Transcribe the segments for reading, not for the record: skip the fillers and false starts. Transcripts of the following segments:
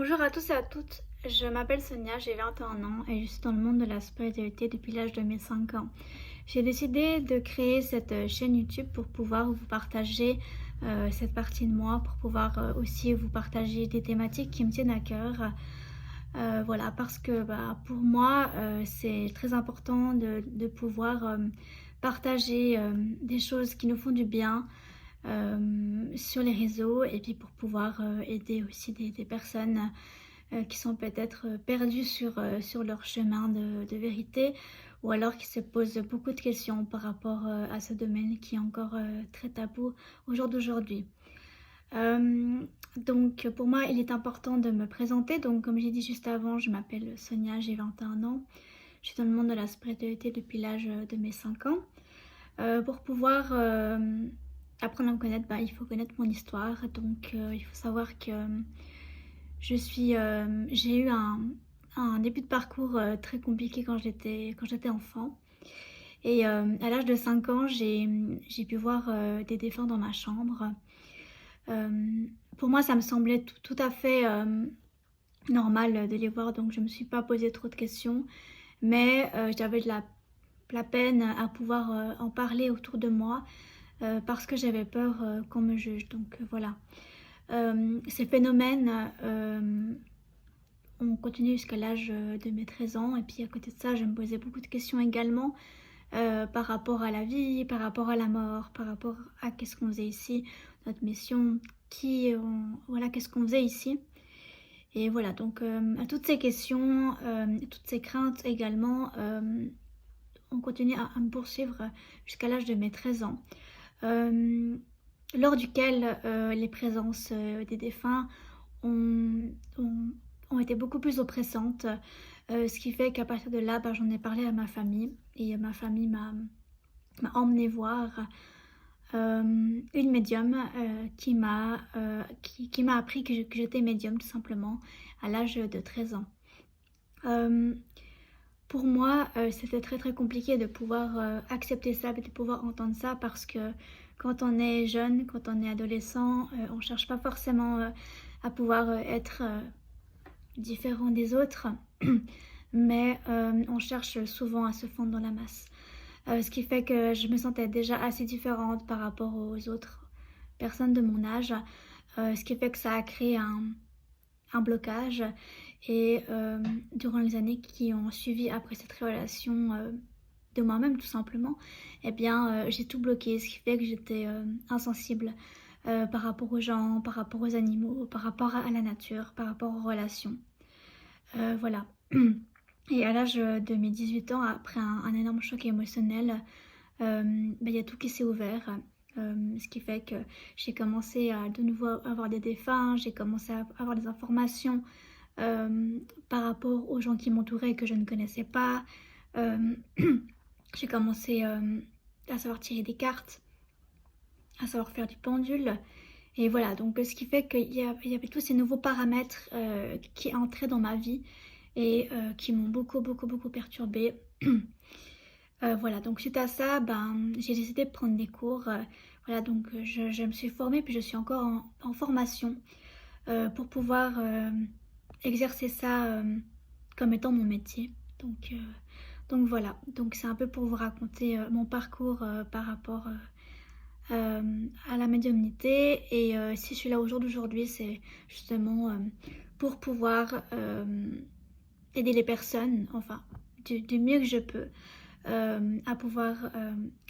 Bonjour à tous et à toutes, je m'appelle Sonia, j'ai 21 ans et je suis dans le monde de la spiritualité depuis l'âge de mes 5 ans. J'ai décidé de créer cette chaîne YouTube pour pouvoir vous partager cette partie de moi, pour pouvoir aussi vous partager des thématiques qui me tiennent à cœur. Voilà, parce que pour moi, c'est très important de pouvoir partager des choses qui nous font du bien sur les réseaux et puis pour pouvoir aider aussi des personnes qui sont peut-être perdues sur leur chemin de vérité ou alors qui se posent beaucoup de questions par rapport à ce domaine qui est encore très tabou au jour d'aujourd'hui. Donc pour moi, il est important de me présenter. Donc comme j'ai dit juste avant, je m'appelle Sonia, j'ai 21 ans. Je suis dans le monde de la spiritualité depuis l'âge de mes 5 ans. Pour pouvoir apprendre à me connaître, il faut connaître mon histoire. Donc il faut savoir que j'ai eu un début de parcours très compliqué quand j'étais enfant. Et à l'âge de 5 ans, j'ai pu voir des défunts dans ma chambre. Pour moi, ça me semblait tout à fait normal de les voir, donc je me suis pas posé trop de questions. Mais j'avais de la peine à pouvoir en parler autour de moi parce que j'avais peur qu'on me juge. Donc voilà. Ces phénomènes ont continué jusqu'à l'âge de mes 13 ans. Et puis à côté de ça, je me posais beaucoup de questions également par rapport à la vie, par rapport à la mort, par rapport à qu'est-ce qu'on faisait ici, notre mission, voilà, qu'est-ce qu'on faisait ici. Et voilà, donc à toutes ces questions, toutes ces craintes également, ont continué à me poursuivre jusqu'à l'âge de mes 13 ans. Lors duquel les présences des défunts ont, ont- ont été beaucoup plus oppressantes, ce qui fait qu'à partir de là, j'en ai parlé à ma famille et ma famille m'a emmené voir une médium qui m'a appris que j'étais médium tout simplement à l'âge de 13 ans. Euh, pour moi, c'était très très compliqué de pouvoir accepter ça, de pouvoir entendre ça parce que quand on est jeune, quand on est adolescent, on cherche pas forcément à pouvoir être différent des autres, mais on cherche souvent à se fondre dans la masse. Ce qui fait que je me sentais déjà assez différente par rapport aux autres personnes de mon âge, ce qui fait que ça a créé un blocage. Et durant les années qui ont suivi après cette révélation de moi-même tout simplement, eh bien j'ai tout bloqué, ce qui fait que j'étais insensible par rapport aux gens, par rapport aux animaux, par rapport à la nature, par rapport aux relations. Voilà. Et à l'âge de mes 18 ans, après un énorme choc émotionnel, il y a tout qui s'est ouvert. Ce qui fait que j'ai commencé à de nouveau avoir des défunts, j'ai commencé à avoir des informations par rapport aux gens qui m'entouraient et que je ne connaissais pas. Euh, j'ai commencé à savoir tirer des cartes, à savoir faire du pendule. Et voilà, donc ce qui fait qu'il y avait tous ces nouveaux paramètres qui entraient dans ma vie et qui m'ont beaucoup perturbée. Voilà, donc suite à ça, j'ai décidé de prendre des cours. Voilà, donc je me suis formée, puis je suis encore en formation pour pouvoir exercer ça comme étant mon métier. Donc voilà, donc c'est un peu pour vous raconter mon parcours par rapport à la médiumnité. Et si je suis là au jour d'aujourd'hui, c'est justement pour pouvoir aider les personnes, enfin, du mieux que je peux, à pouvoir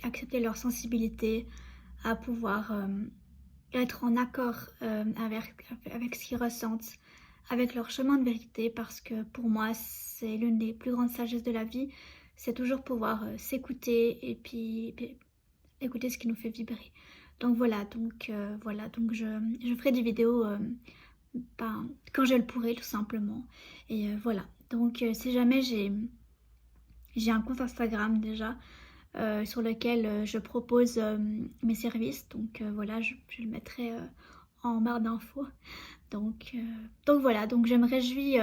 accepter leur sensibilité, à pouvoir être en accord avec ce qu'ils ressentent, avec leur chemin de vérité, parce que pour moi, c'est l'une des plus grandes sagesses de la vie, c'est toujours pouvoir s'écouter et puis écouter ce qui nous fait vibrer. Donc voilà, donc je ferai des vidéos quand je le pourrai tout simplement. Et voilà, donc si jamais j'ai un compte Instagram déjà sur lequel je propose mes services. Donc voilà, je le mettrai en barre d'infos. Donc voilà, donc je me réjouis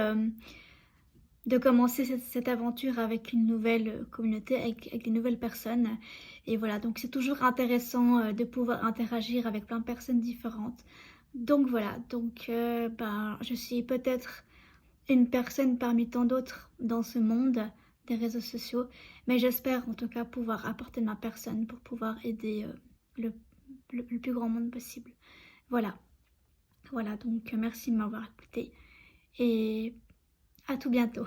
de commencer cette aventure avec une nouvelle communauté, avec des nouvelles personnes. Et voilà, donc c'est toujours intéressant de pouvoir interagir avec plein de personnes différentes Donc voilà, ben, je suis peut-être une personne parmi tant d'autres dans ce monde des réseaux sociaux, mais j'espère en tout cas pouvoir apporter ma personne pour pouvoir aider le, le plus grand monde possible. Voilà, voilà, donc merci de m'avoir écouté et à tout bientôt.